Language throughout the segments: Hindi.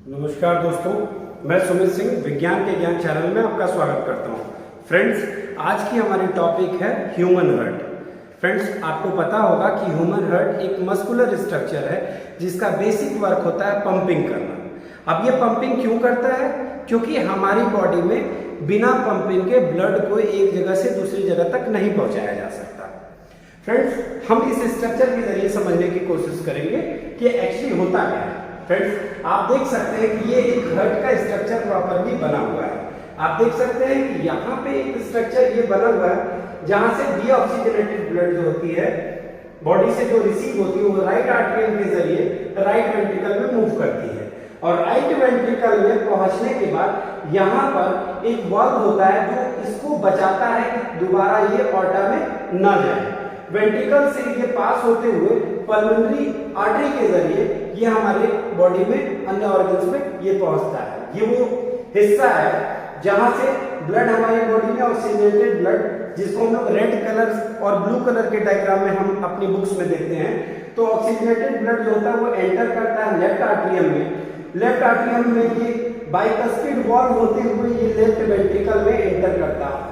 नमस्कार दोस्तों, मैं सुमित सिंह विज्ञान के ज्ञान चैनल में आपका स्वागत करता हूं। फ्रेंड्स, आज की हमारी टॉपिक है ह्यूमन हार्ट। फ्रेंड्स, आपको पता होगा कि ह्यूमन हार्ट एक मस्कुलर स्ट्रक्चर है जिसका बेसिक वर्क होता है पंपिंग करना। अब ये पंपिंग क्यों करता है? क्योंकि हमारी बॉडी में बिना पंपिंग के ब्लड को एक जगह से दूसरी जगह तक नहीं पहुंचाया जा सकता। फ्रेंड्स, हम इस स्ट्रक्चर के जरिए समझने की कोशिश करेंगे कि एक्चुअली होता क्या है। फ्रेंड्स, आप देख सकते हैं कि ये एक हार्ट का स्ट्रक्चर प्रॉपरली बना हुआ है। आप देख सकते हैं कि यहाँ पे एक स्ट्रक्चर ये बना हुआ है जहां से डीऑक्सीजनेटेड ब्लड जो होती है बॉडी से जो रिसीव होती है वो राइट आर्टरियल के जरिए राइट वेंट्रिकल में मूव करती है और राइट वेंट्रिकल में पहुंचने के बाद यहाँ पर एक वाल्व होता है जो इसको बचाता है कि दोबारा ये ऑर्टा में न जाए। वेंट्रिकल से ये पास होते हुए पल्मोनरी आर्टरी के जरिए ये हमारे बॉडी में अन्य ऑर्गन्स में ये पहुंचता है। ये वो हिस्सा है जहां से ब्लड हमारी बॉडी में ऑक्सीजनेटेड ब्लड, जिसको हम लोग रेड कलर और ब्लू कलर के डायग्राम में हम अपनी बुक्स में देखते हैं, तो ऑक्सीजनेटेड ब्लड जो होता है वो एंटर करता है लेफ्ट आर्टरियम में। लेफ्ट आर्टरियम में ये बाइकस्पिड वॉल्व होते हुए ये लेफ्ट वेंट्रिकल में एंटर करता है।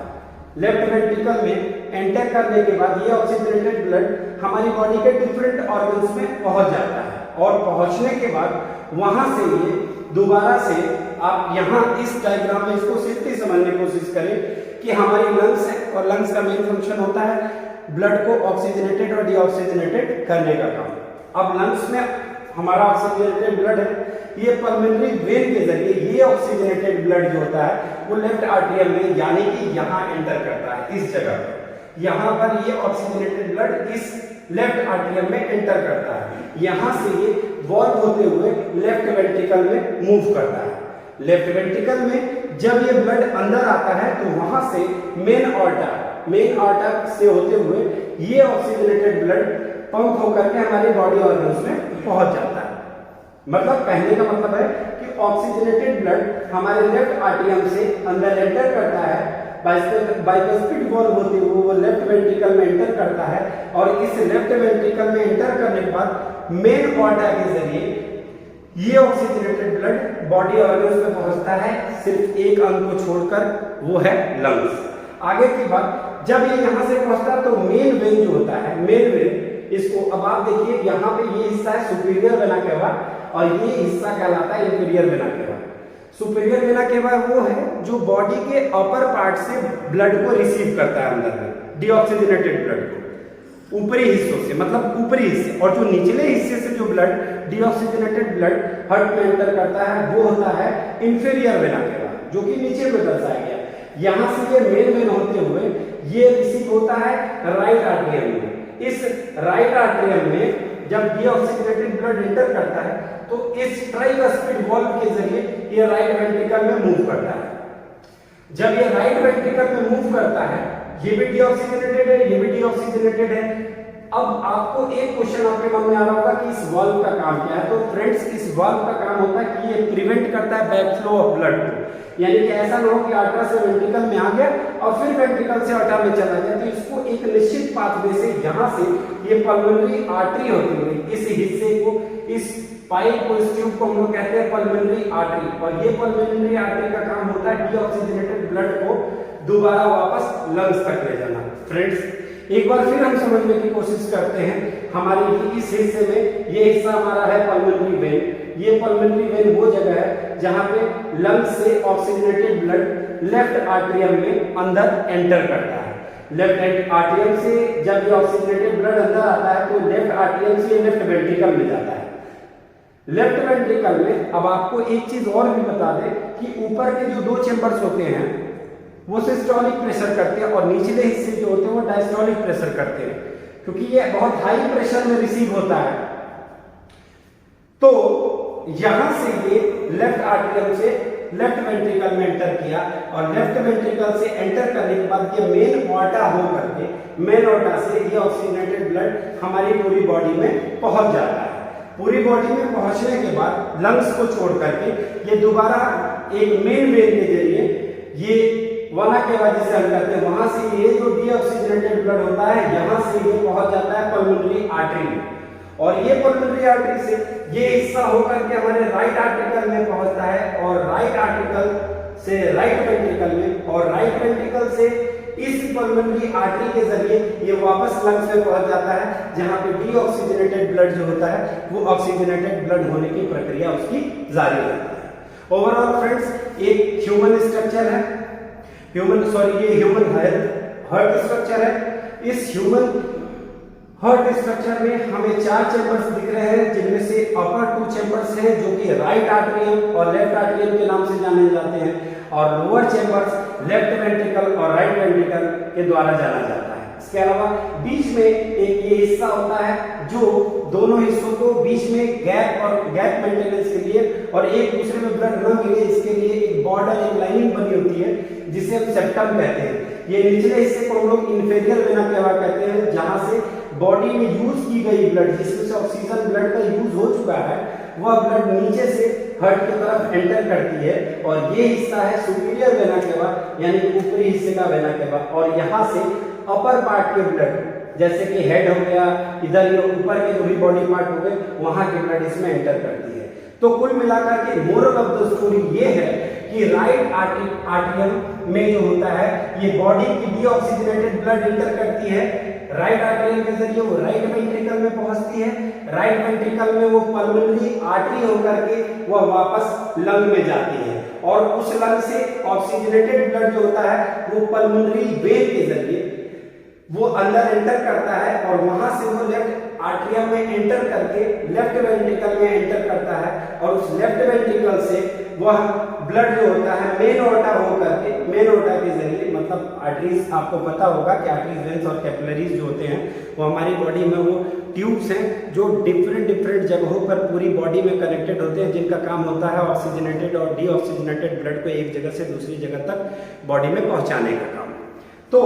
लेफ्ट वेंट्रिकल में एंटर करने के बाद ये ऑक्सीजनेटेड ब्लड हमारी बॉडी के डिफरेंट ऑर्गन्स में पहुंच जाता है और पहुंचने के बाद वहां से ये दोबारा से, आप यहाँ इस डायग्राम में इसको सिंपली समझने की कोशिश करें कि हमारी लंग्स है और लंग्स का मेन फंक्शन होता है ब्लड को ऑक्सीजनेटेड और डीऑक्सीजनेटेड करने का काम। अब लंग्स में हमारा ऑक्सीजनेटेड ब्लड है, ये पल्मोनरी वेन के जरिए ये ऑक्सीजनेटेड ब्लड जो होता है वो लेफ्ट आर्टरियल में यानी कि यहाँ एंटर करता है। इस जगह पर यहाँ पर ये ऑक्सीजनेटेड ब्लड इस लेफ्ट आर्टरियल में एंटर करता है। यहाँ से ये वॉल्व होते हुए लेफ्ट वेंट्रिकल में मूव करता है। लेफ्ट वेंट्रिकल में जब ये ब्लड अंदर आता है तो वहां से मेन ऑर्टा से होते हुए ये ऑक्सीजनेटेड ब्लड पंप होकर के हमारी बॉडी ऑर्गन्स में पहुंच जाता है। मतलब कहने का मतलब है कि ऑक्सीजनेटेड ब्लड हमारे लेफ्ट आर्टरियम से अंदर एंटर करता है, बाइकस्पिड वॉल्व होते हुए वो लेफ्ट वेंट्रिकल में एंटर करता है और इस लेफ्ट वेंट्रिकल में एंटर करने के बाद मेन ऑर्टा के जरिए ये ऑक्सीजनेटेड ब्लड बॉडी ऑर्गन्स में पहुंचता है, सिर्फ एक अंग को छोड़कर, वो है लंग्स। आगे की बात, जब ये यहाँ से पहुंचता है तो मेन वेन जो होता है, मेन वेन, इसको अब आप देखिए यहाँ पे ये हिस्सा है सुपीरियर वेना केवा और ये हिस्सा कहलाता है inferior vena cava. Superior vena cava वो है जो बॉडी के अपर पार्ट से ब्लड को रिसीव करता है अंदर में, डीऑक्सीजनेटेड ब्लड को ऊपरी हिस्सों से, मतलब ऊपरी हिस्से, और जो निचले हिस्से से जो ब्लड डीऑक्सीजनेटेड ब्लड हार्ट में एंटर करता है वो होता है इंफीरियर वेना केवा, जो कि नीचे में दर्शाया गया। यहाँ से ये मेन वेन होते हुए ये रिसीव होता है राइट आर्टरियम में। इस राइट आर्टरियम में जब डीऑक्सीजनेटेड ब्लड एंटर करता है तो इस ट्राइकस्पिड वॉल्व के जरिए ये राइट वेंट्रिकल में मूव करता है। जब ये राइट वेंट्रिकल में मूव करता है, ये भी डीऑक्सीजनेटेड है, ये भी डीऑक्सीजनेटेड है। अब आपको एक क्वेश्चन आपके मन में आ रहा होगा कि इस वाल्व का काम क्या है। तो फ्रेंड्स, इस वाल्व का काम होता है कि ये प्रिवेंट करता है बैक फ्लो ऑफ ब्लड को, यानी कि ऐसा ना हो कि आर्टरी से वेंट्रिकल में आ गया और फिर वेंट्रिकल से आर्टरी में चला गया। तो इसको एक निश्चित पाथवे से यहाँ से ये पल्मोनरी आर्टरी होती है, इस हिस्से को, इस पाइप को, इस ट्यूब को हम लोग कहते हैं पल्मोनरी आर्टरी, और ये पल्मोनरी आर्टरी का काम होता है डीऑक्सीजनेटेड ब्लड को दोबारा वापस लंग्स तक ले जाना। फ्रेंड्स, एक बार फिर हम समझने की कोशिश करते हैं। हमारे इस हिस्से में ये हिस्सा हमारा है पल्मोनरी वेन। ये पल्मोनरी वेन वो जगह है जहां पे लंग्स से ऑक्सीजनेटेड ब्लड लेफ्ट आर्टरियम में अंदर एंटर करता है। लेफ्ट आर्टरियम से जब ये ऑक्सीजनेटेड ब्लड अंदर आता है तो लेफ्ट आर्टरियम से लेफ्ट वेंट्रिकल में जाता है। लेफ्ट वेंट्रिकल में अब आपको एक चीज और भी बता दें कि ऊपर के जो दो चेंबर्स होते हैं वो सिस्टोलिक प्रेशर करते हैं और निचले हिस्से जो होते हैं वो डायस्टोलिक प्रेशर करते हैं, क्योंकि ये बहुत हाई प्रेशर में रिसीव होता है। तो यहां से ये लेफ्ट आर्टरियम से लेफ्ट वेंट्रिकल में एंटर किया और लेफ्ट वेंट्रिकल से एंटर करने के बाद ये मेन ऑर्टा हो करके मेन ऑर्टा से ये ऑक्सीजनेटेड ब्लड हमारी पूरी बॉडी में पहुंच जाता है। पूरी बॉडी में पहुंचने के बाद लंग्स को छोड़ करके ये दोबारा एक मेन वेन के जरिए ये वना केवा जिसे हम कहते हैं, वहां से ये जो डीऑक्सीजनेटेड ब्लड होता है यहां से ये पहुंच जाता है पल्मोनरी आर्टरी में और ये पल्मोनरी आर्टरी से ये हिस्सा होकर के हमारे राइट आर्टिकल में पहुंच से राइट वेंट्रिकल में और राइट वेंट्रिकल से इस पल्मोनरी आर्टरी के जरिए ये वापस लंग्स में पहुंच जाता है, जहां पे डीऑक्सीजनेटेड ब्लड जो होता है वो ऑक्सीजनेटेड ब्लड होने की प्रक्रिया उसकी जारी रहती है। ओवरऑल फ्रेंड्स एक ह्यूमन स्ट्रक्चर है, ये ह्यूमन हार्ट स्ट्रक्चर है। इस ह्यूमन हार्ट स्ट्रक्चर में हमें 4 चैम्बर्स दिख रहे हैं, जिनमें से अपर 2 चैम्बर्स हैं जो कि राइट आर्टरियम और लेफ्ट आर्टरियम के नाम से जाने जाते हैं, और लोअर चैम्बर्स लेफ्ट वेंट्रिकल और राइट वेंट्रिकल के द्वारा जाना जाता है। इसके अलावा बीच में एक ये हिस्सा होता है जो दोनों हिस्सों को बीच में गैप मेंटेनेंस के लिए और एक दूसरे में ब्लड न मिले इसके लिए एक बॉर्डर, एक लाइनिंग बनी होती है जिसे हम सेप्टम कहते हैं। ये निचले हिस्से को हम लोग इंफेरियर वेना केवा कहते हैं, जहां से बॉडी में यूज की गई ब्लड, जिसमें से ऑक्सीजन ब्लड का यूज हो चुका है, वह ब्लड नीचे से हार्ट की तरफ एंटर करती है, और ये हिस्सा है सुपीरियर वेना केवा यानी ऊपरी हिस्से का वेना केवा, और यहाँ से अपर पार्ट के ब्लड जैसे कि हेड हो गया, इधर ये ऊपर के जो भी बॉडी पार्ट हो गए, वहां के ब्लड इसमें एंटर करती है। तो कुल मिलाकर के मोरल ऑफ द स्टोरी ये है कि राइट आर्टरियम में जो होता है ये बॉडी की डीऑक्सीजनेटेड ब्लड एंटर करती है, राइट आर्टरियम के जरिए वो राइट वेंट्रिकल में पहुंचती है, राइट वेंट्रिकल में वो पल्मोनरी आर्टरी होकर के वो वापस लंग में जाती है, और उस लंग से ऑक्सीजनेटेड ब्लड जो होता है वो पल्मोनरी वेन के जरिए वो अंदर एंटर करता है, और वहां से वो लेफ्ट आर्टरियम में एंटर करके लेफ्ट वेंट्रिकल में एंटर करता है, और उस लेफ्ट वेंट्रिकल से वह ब्लड जो होता है मेन ओर्टा होकर के, मेन ओर्टा के जरिए, मतलब आर्टरीज, आपको पता होगा कि आर्टरीज, वेन्स और कैपिलरीज जो होते हैं वो हमारी बॉडी में वो ट्यूब्स हैं जो डिफरेंट जगहों पर पूरी बॉडी में कनेक्टेड होते हैं, जिनका काम होता है ऑक्सीजनेटेड और डीऑक्सीजनेटेड ब्लड को एक जगह से दूसरी जगह तक बॉडी में पहुंचाने का काम। तो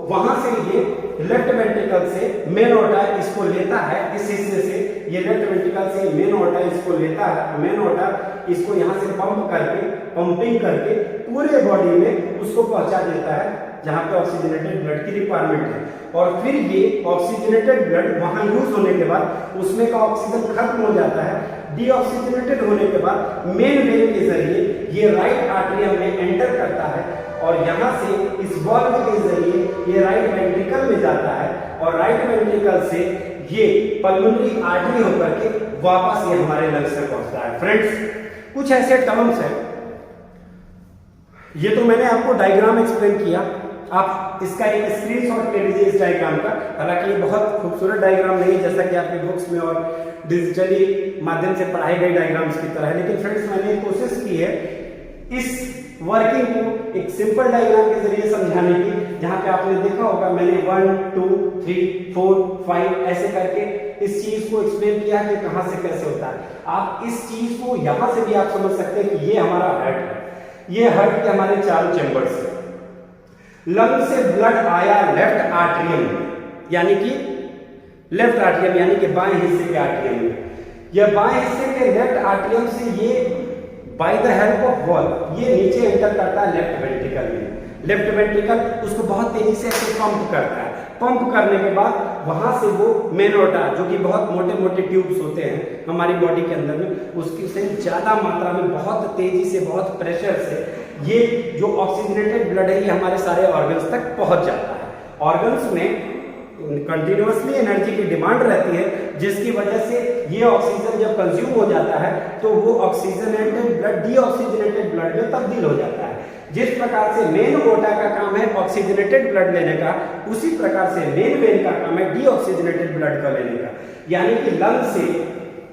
वहां से ये लेफ्ट वेंट्रिकल से मेन ओर्टा इसको लेता है, इस हिस्से से ये लेफ्ट वेंट्रिकल से मेन ओर्टा इसको लेता है, मेन ओर्टा इसको यहाँ से पंपिंग करके पूरे बॉडी में उसको पहुंचा देता है जहां पे ऑक्सीजनेटेड ब्लड की रिक्वायरमेंट है, और फिर ये ऑक्सीजनेटेड ब्लड वहां यूज होने के बाद उसमें का ऑक्सीजन खत्म हो जाता है, डीऑक्सीजनेटेड होने के बाद मेन वेन के जरिए ये राइट आर्टरियम में एंटर करता है, और यहाँ से इस वाल्व के जरिए ये राइट वेंट्रिकल में जाता है, और राइट वेंट्रिकल से ये पल्मोनरी आर्टरी होकर के वापस ये हमारे लंग्स में पहुंचता है। फ्रेंड्स, कुछ ऐसे टर्म्स हैं, ये तो मैंने आपको डायग्राम एक्सप्लेन किया, आप इसका एक स्क्रीनशॉट ले लीजिए इस डायग्राम का। हालांकि ये बहुत खूबसूरत डायग्राम नहीं है जैसा कि आपके बुक्स में और डिजिटली माध्यम से पढ़ाई गई डायग्राम्स की तरह है, लेकिन फ्रेंड्स मैंने कोशिश की है इस वर्किंग को एक सिंपल डायग्राम के जरिए समझाने की, जहां पे आपने देखा होगा मैंने 1 2 3 4 5 ऐसे करके इस चीज को एक्सप्लेन किया कि कहां से कैसे होता है। आप इस चीज को यहां से भी आप समझ सकते हैं कि ये हमारा हार्ट है, ये हार्ट के हमारे 4 चैम्बर्स हैं। लंग से ब्लड आया लेफ्ट आर्टरियम में, यानी कि लेफ्ट आर्टरियम यानी कि बाएं हिस्से के आर्टरियम में, यह बाएं हिस्से के लेफ्ट आर्टरियम से ये by the help of valve ये नीचे एंटर करता है लेफ्ट वेंट्रिकल में। लेफ्ट वेंट्रिकल उसको बहुत तेजी से ऐसे पंप करता है, पंप करने के बाद वहां से वो मेन ओर्टा जो कि बहुत मोटे मोटे ट्यूब्स होते हैं हमारी बॉडी के अंदर में, उसकी से ज्यादा मात्रा में बहुत तेजी से, बहुत प्रेशर से ये जो ऑक्सीजनेटेड ब्लड है ये हमारे सारे ऑर्गन्स तक पहुंच जाता है। ऑर्गन्स में कंटिन्यूअसली एनर्जी की डिमांड रहती है, जिसकी वजह से ये ऑक्सीजन जब कंज्यूम हो जाता है तो वो ऑक्सीजनेटेड ब्लड डीऑक्सीजनेटेड ब्लड में तब्दील हो जाता है। जिस प्रकार से मेन ओर्टा का काम है ऑक्सीजनेटेड ब्लड लेने का, उसी प्रकार से मेन वेन का काम है डीऑक्सीजनेटेड ब्लड का लेने का, यानी कि लंग से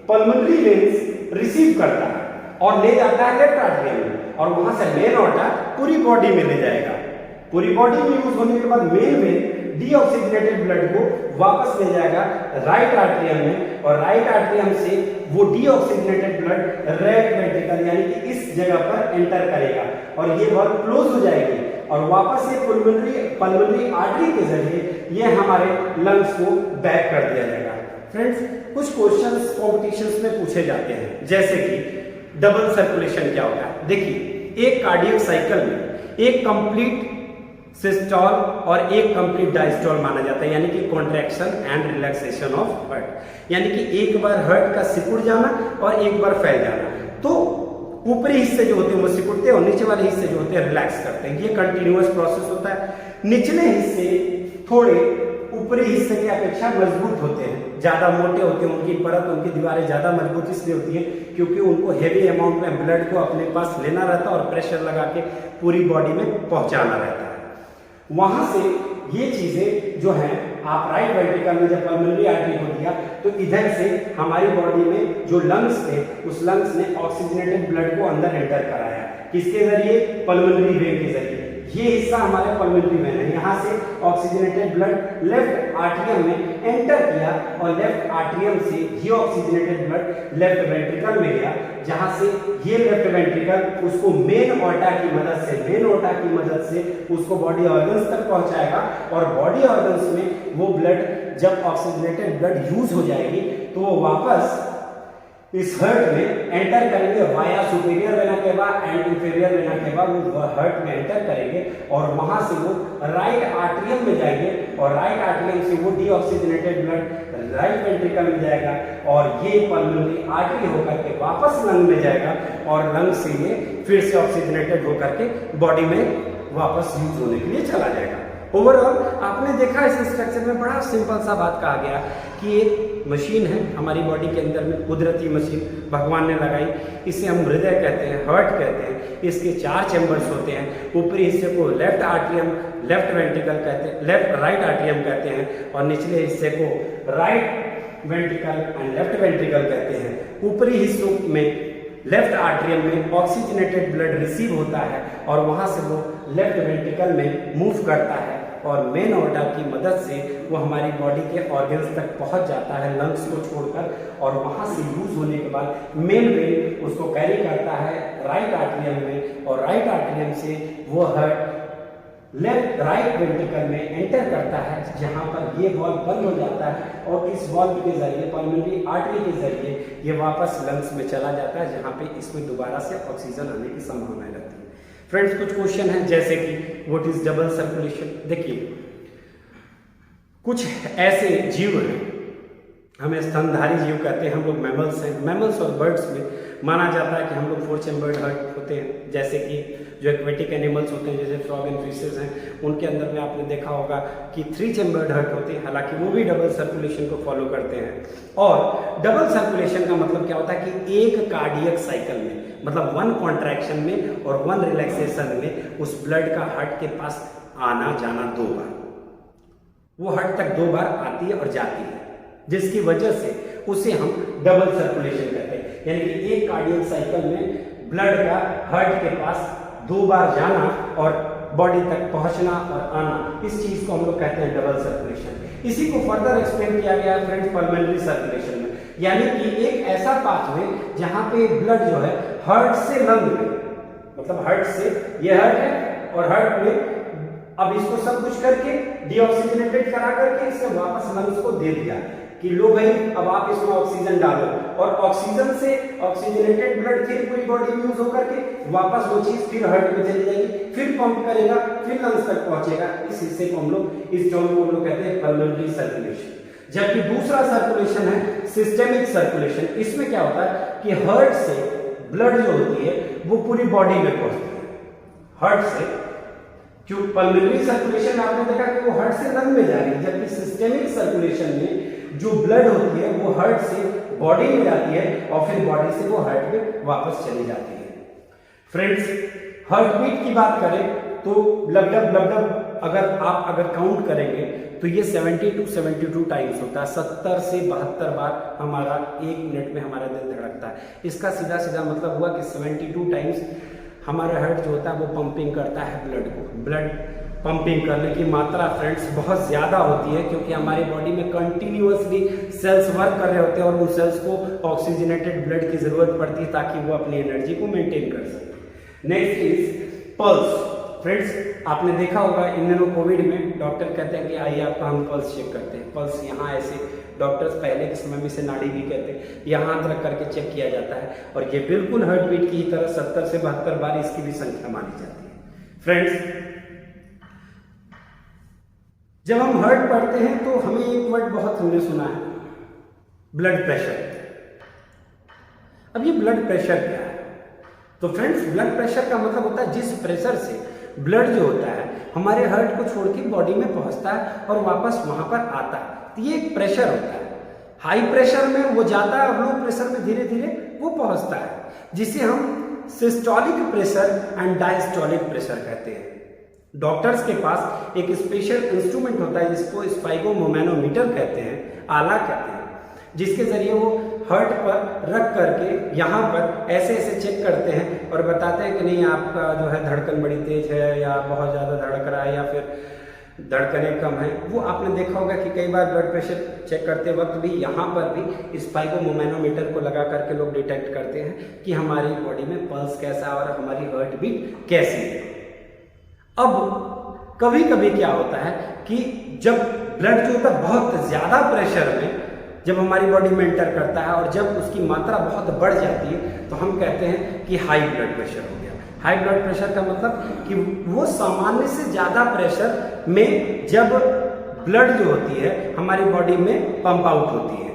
पल्मोनरी वेन्स रिसीव करता है और ले जाता है लेफ्ट आर्टरियम में, और वहां से मेन ओर्टा पूरी बॉडी में ले जाएगा। पूरी बॉडी में यूज होने के बाद मेन वेन डीऑक्सीजनेटेड ब्लड को वापस ले जाएगा राइट आर्टरियम में, और राइट आर्टरियम से वो डीऑक्सीजनेटेड ब्लड राइट वेंट्रिकल यानी कि इस जगह पर एंटर करेगा, और ये वाल्व क्लोज हो जाएगी, और वापस ये पल्मोनरी आर्टरी के जरिए ये हमारे लंग्स को बैक कर दिया जाएगा। फ्रेंड्स, कुछ क्वेश्चंस कॉम्पिटिशंस में पूछे जाते हैं, जैसे कि डबल सर्कुलेशन क्या होता है। देखिए, एक कार्डियक साइकिल में एक कंप्लीट सिस्टोल और एक कंप्लीट डायस्टोल माना जाता है, यानी कि contraction and relaxation of heart, यानी कि एक बार हार्ट का सिकुड़ जाना और एक बार फैल जाना। तो ऊपरी हिस्से जो होते हैं वो सिकुड़ते हैं और नीचे वाले हिस्से जो होते हैं रिलैक्स करते हैं। ये कंटिन्यूअस प्रोसेस होता है। निचले हिस्से थोड़े ऊपरी हिस्से की अपेक्षा मजबूत होते हैं, ज्यादा मोटे होते हैं, उनकी परत, उनकी दीवारें ज्यादा मजबूत इसलिए होती है क्योंकि उनको हेवी अमाउंट में ब्लड को अपने पास लेना रहता है और प्रेशर लगा के पूरी बॉडी में पहुंचाना रहता है। वहां से ये चीजें जो हैं, आप राइट वेंट्रिकल में जब पल्मोनरी आर्टरी को दिया तो इधर से हमारी बॉडी में जो लंग्स थे उस लंग्स ने ऑक्सीजनेटेड ब्लड को अंदर एंटर कराया। किसके जरिए? पल्मोनरी वेन के जरिए। ये हिस्सा हमारे पल्मोनरी वेन है। यहाँ से ऑक्सीजनेटेड ब्लड लेफ्ट आर्टरियम में एंटर किया और लेफ्ट आर्टरियम से ये ऑक्सीजनेटेड ब्लड लेफ्ट वेंट्रिकल में गया, जहां से ये लेफ्ट वेंट्रिकल उसको मेन ऑर्टा की मदद से उसको बॉडी ऑर्गन्स तक पहुंचाएगा और बॉडी ऑर्गन्स में वो ब्लड, जब ऑक्सीजनेटेड ब्लड यूज हो जाएगी तो वो वापस इस हर्ट में एंटर करेंगे via superior vena cava and inferior vena cava. वो हर्ट में एंटर करेंगे और वहां से वो राइट आर्टरियम में जाएंगे और राइट आर्टरियम से वो डीऑक्सीजनेटेड ब्लड राइट वेंट्रिकल में जाएगा और ये पल्मोनरी आर्टरी होकर के वापस लंग में जाएगा और लंग से ये फिर से ऑक्सीजनेटेड होकर के बॉडी में वापस यूज होने के लिए चला जाएगा। ओवरऑल आपने देखा इस स्ट्रक्चर में बड़ा सिंपल सा बात कहा गया कि एक मशीन है हमारी बॉडी के अंदर में, कुदरती मशीन भगवान ने लगाई। इसे हम हृदय कहते हैं, हार्ट कहते हैं। इसके 4 चैम्बर्स होते हैं। ऊपरी हिस्से को लेफ्ट आर्टरियम, लेफ्ट वेंट्रिकल कहते हैं, राइट आर्टरियम कहते हैं और निचले हिस्से को right ventricle and left ventricle कहते हैं। ऊपरी हिस्सों में लेफ्ट आर्टरियम में ऑक्सीजनेटेड ब्लड रिसीव होता है और वहां से वो लेफ्ट वेंट्रिकल में मूव करता है और मेन ऑर्टा की मदद से वो हमारी बॉडी के ऑर्गन्स तक पहुंच जाता है लंग्स को छोड़कर और वहां से यूज होने के बाद मेन वेन उसको कैरी करता है राइट आर्टरियम में और राइट आर्टरियम से वो हार्ट लेफ्ट राइट वेंट्रिकल में एंटर करता है, जहां पर ये वॉल्व बंद हो जाता है और इस वॉल्व के जरिए पल्मोनरी आर्टरी के जरिए ये वापस लंग्स में चला जाता है, जहां पे इसमें दोबारा से ऑक्सीजन आने की संभावना रहती है। फ्रेंड्स, कुछ क्वेश्चन है जैसे कि व्हाट इज डबल सर्कुलेशन। देखिए, कुछ ऐसे जीव हैं, हमें स्तनधारी जीव कहते हैं, हम लोग मैमल्स हैं। मैमल्स और बर्ड्स में माना जाता है कि हम लोग 4 चैम्बर्ड हार्ट होते हैं, जैसे कि जो एक्वेटिक एनिमल्स होते हैं जैसे फ्रॉग एंड फिशेस हैं, उनके अंदर में आपने देखा होगा कि 3 चैम्बर्ड हार्ट होते हैं, हालांकि वो भी डबल सर्कुलेशन को फॉलो करते हैं। और डबल सर्कुलेशन का मतलब क्या होता है कि एक कार्डियक साइकिल में, मतलब 1 कॉन्ट्रैक्शन में और 1 रिलैक्सेशन में उस ब्लड का हार्ट के पास आना जाना 2 बार, वो हार्ट तक 2 बार आती है और जाती है, जिसकी वजह से उसे हम डबल सर्कुलेशन कहते हैं। यानी कि एक कार्डियक साइकिल में ब्लड का हार्ट के पास 2 बार जाना और बॉडी तक पहुंचना और आना, इस चीज को हम लोग कहते हैं डबल सर्कुलेशन। इसी को फर्दर एक्सप्लेन किया गया फ्रेंड्स पल्मोनरी सर्कुलेशन में, यानी कि एक ऐसा पाथवे जहां पे ब्लड जो है हार्ट से लंग में, मतलब हार्ट से, ये हार्ट है और हार्ट में अब इसको सब कुछ करके डीऑक्सीजनेटेड करा करके इसे वापस लंग्स को दे दिया कि लो भाई अब आप इसमें ऑक्सीजन डालो, और ऑक्सीजन से ऑक्सीजनेटेड ब्लड फिर पूरी बॉडी में यूज होकर के वापस वो चीज फिर हार्ट में चली जाएगी, फिर पंप करेगा, फिर लंग्स तक पहुंचेगा। इस हिस्से को हम लोग, इस जोन को हम लोग कहते हैं पल्मोनरी सर्कुलेशन। जबकि दूसरा सर्कुलेशन है सिस्टेमिक सर्कुलेशन। इसमें क्या होता है कि हार्ट से ब्लड जो होती है वो पूरी बॉडी में पहुंचती है, हार्ट से। क्यों? पल्मोनरी सर्कुलेशन में आपने देखा कि वो हार्ट से लंग में जा रही है, जबकि सिस्टेमिक सर्कुलेशन में जो ब्लड होती है वो हार्ट से बॉडी में जाती है और फिर बॉडी से वो हार्ट में वापस चली जाती है। फ्रेंड्स, हार्ट बीट की बात करें तो लगभग अगर काउंट करेंगे तो ये 70 to 72 टाइम्स होता है। 70 से 72 बार हमारा 1 मिनट में हमारा दिल धड़कता है। इसका सीधा सीधा मतलब हुआ कि 72 टाइम्स हमारा हार्ट जो होता है वो पंपिंग करता है ब्लड को। ब्लड पंपिंग करने की मात्रा फ्रेंड्स बहुत ज़्यादा होती है, क्योंकि हमारी बॉडी में कंटिन्यूअसली सेल्स वर्क कर रहे होते हैं और उन सेल्स को ऑक्सीजनेटेड ब्लड की ज़रूरत पड़ती है ताकि वो अपनी एनर्जी को मेंटेन कर सके। Next is pulse. फ्रेंड्स, आपने देखा होगा इन दिनों कोविड में डॉक्टर कहते हैं कि आइए आपका हम पल्स चेक करते हैं। पल्स यहाँ ऐसे, डॉक्टर्स पहले के समय में इसे नाड़ी भी कहते हैं, यहाँ हाथ रख करके चेक किया जाता है और ये बिल्कुल हार्ट बीट की तरह 70 से 72 बार इसकी भी संख्या मानी जाती है। फ्रेंड्स, जब हम हार्ट पढ़ते हैं तो हमें एक वर्ड बहुत हमने सुना है, ब्लड प्रेशर। अब ये ब्लड प्रेशर क्या है? तो फ्रेंड्स, ब्लड प्रेशर का मतलब होता है जिस प्रेशर से ब्लड जो होता है हमारे हार्ट को छोड़ के बॉडी में पहुंचता है और वापस वहां पर आता है, तो ये एक प्रेशर होता है। हाई प्रेशर में वो जाता है और लो प्रेशर में धीरे धीरे वो पहुंचता है, जिसे हम systolic pressure and diastolic pressure कहते हैं। डॉक्टर्स के पास एक स्पेशल इंस्ट्रूमेंट होता है जिसको स्पाइगोमोमेनोमीटर कहते हैं, आला कहते हैं, जिसके जरिए वो हार्ट पर रख करके यहाँ पर ऐसे ऐसे चेक करते हैं और बताते हैं कि नहीं आपका जो है धड़कन बड़ी तेज है या बहुत ज़्यादा धड़क रहा है या फिर धड़कनें कम है। वो आपने देखा होगा कि कई बार ब्लड प्रेशर चेक करते वक्त भी यहाँ पर भी स्पाइगोमोमेनोमीटर को लगा करके लोग डिटेक्ट करते हैं कि हमारी बॉडी में पल्स कैसा है और हमारी हार्ट बीट कैसी है। अब कभी कभी क्या होता है कि जब ब्लड जो होता है बहुत ज़्यादा प्रेशर में जब हमारी बॉडी में एंटर करता है और जब उसकी मात्रा बहुत बढ़ जाती है तो हम कहते हैं कि हाई ब्लड प्रेशर हो गया। हाई ब्लड प्रेशर का मतलब कि वो सामान्य से ज़्यादा प्रेशर में जब ब्लड जो होती है हमारी बॉडी में पंप आउट होती है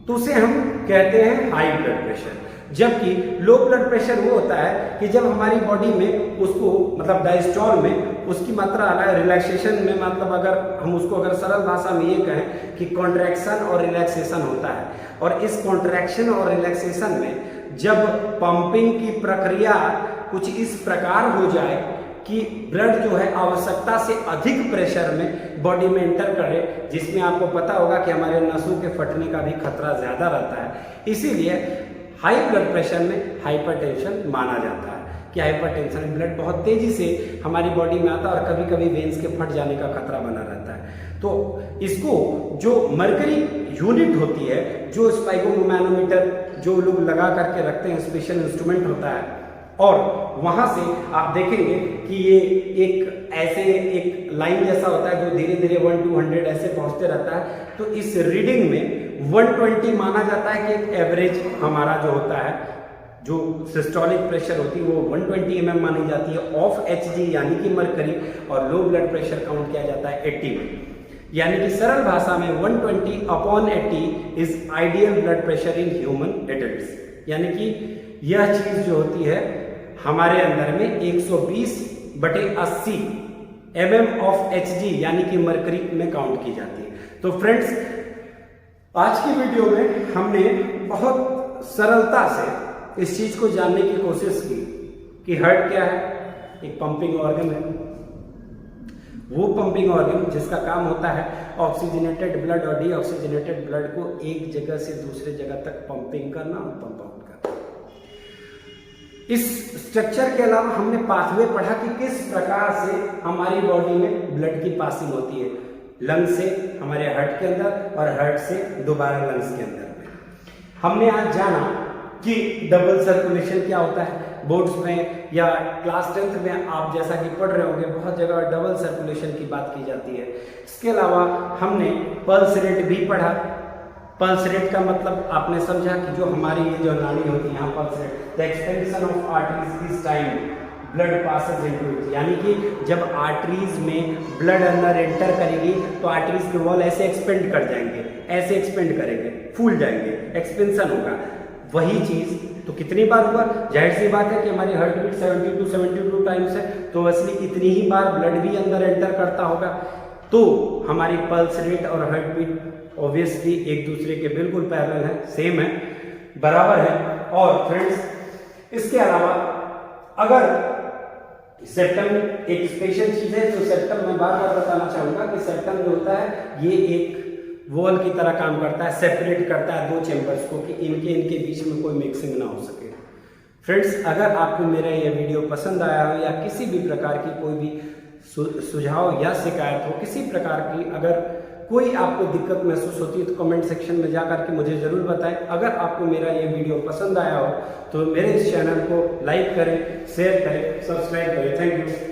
तो उसे हम कहते हैं हाई ब्लड प्रेशर। जबकि लो ब्लड प्रेशर वो होता है कि जब हमारी बॉडी में उसको मतलब डायस्टोल में उसकी मात्रा अलग, रिलैक्सेशन में मतलब अगर हम उसको अगर सरल भाषा में ये कहें कि कॉन्ट्रैक्शन और रिलैक्सेशन होता है, और इस कॉन्ट्रैक्शन और रिलैक्सेशन में जब पंपिंग की प्रक्रिया कुछ इस प्रकार हो जाए कि ब्लड जो है आवश्यकता से अधिक प्रेशर में बॉडी में एंटर करे, जिसमें आपको पता होगा कि हमारे नसों के फटने का भी खतरा ज़्यादा रहता है, इसीलिए हाई ब्लड प्रेशर में हाइपरटेंशन माना जाता है कि हाइपरटेंशन में ब्लड बहुत तेजी से हमारी बॉडी में आता है और कभी कभी वेन्स के फट जाने का खतरा बना रहता है। तो इसको जो मरकरी यूनिट होती है, जो स्पाइगोमोमेनोमीटर जो लोग लगा करके रखते हैं, स्पेशल इंस्ट्रूमेंट होता है, और वहां से आप देखेंगे कि ये एक ऐसे एक लाइन जैसा होता है जो धीरे धीरे 1 to 100 ऐसे पहुंचते रहता है। तो इस रीडिंग में 120 माना जाता है कि एक एवरेज हमारा जो होता है, जो सिस्टोलिक प्रेशर होती है वो 120 mm मानी जाती है ऑफ Hg यानी कि मरकरी, और लो ब्लड प्रेशर काउंट किया जाता है 80 में। यानी कि सरल भाषा में 120/80 is ideal blood pressure in human adults. यानी कि यह चीज जो होती है हमारे अंदर में 120/80 mm ऑफ Hg यानी कि मरकरी में काउंट की जाती है। तो फ्रेंड्स, आज की वीडियो में हमने बहुत सरलता से इस चीज को जानने की कोशिश की कि हार्ट क्या है। एक पंपिंग ऑर्गन है, वो पंपिंग ऑर्गन जिसका काम होता है ऑक्सीजनेटेड ब्लड और डीऑक्सीजनेटेड ब्लड को एक जगह से दूसरे जगह तक पंपिंग करना और पंप आउट करना। इस स्ट्रक्चर के अलावा हमने पाथवे पढ़ा कि किस प्रकार से हमारी बॉडी में ब्लड की पासिंग होती है, लंग्स से हमारे हार्ट के अंदर और हार्ट से दोबारा लंग्स के अंदर में। हमने आज जाना कि डबल सर्कुलेशन क्या होता है। बोर्ड्स में या क्लास 10th में आप जैसा कि पढ़ रहे होंगे बहुत जगह डबल सर्कुलेशन की बात की जाती है। इसके अलावा हमने पल्स रेट भी पढ़ा। पल्स रेट का मतलब आपने समझा कि जो हमारी ये जो नाड़ी होती है यहाँ pulse rate, the expansion of arteries is time blood passes into it. यानी कि जब आर्टरीज में ब्लड अंदर एंटर करेगी तो आर्टरीज के वॉल ऐसे एक्सपेंड कर जाएंगे, ऐसे एक्सपेंड करेंगे, फूल जाएंगे, एक्सपेंशन होगा। वही चीज तो कितनी बार हुआ, जाहिर सी बात है कि हमारी हार्ट बीट 72 टाइम्स है, तो असली इतनी ही बार ब्लड भी अंदर एंटर करता होगा। तो हमारी पल्स रेट और हार्ट बीट ऑब्वियसली एक दूसरे के बिल्कुल पैरेलल है, सेम है, बराबर है। और फ्रेंड्स, इसके अलावा अगर सेप्टम एक स्पेशल चीज है, जो सेप्टम मैं बार बार बताना चाहूंगा कि सेप्टम जो होता है ये एक वॉल की तरह काम करता है, सेपरेट करता है दो चैम्बर्स को कि इनके बीच में कोई मिक्सिंग ना हो सके। फ्रेंड्स, अगर आपको मेरा ये वीडियो पसंद आया हो या किसी भी प्रकार की कोई भी सुझाव या शिकायत हो, किसी प्रकार की अगर कोई आपको दिक्कत महसूस होती है तो कमेंट सेक्शन में जा करके मुझे ज़रूर बताएं। अगर आपको मेरा ये वीडियो पसंद आया हो तो मेरे इस चैनल को लाइक करें, शेयर करें, सब्सक्राइब करें। Thank you.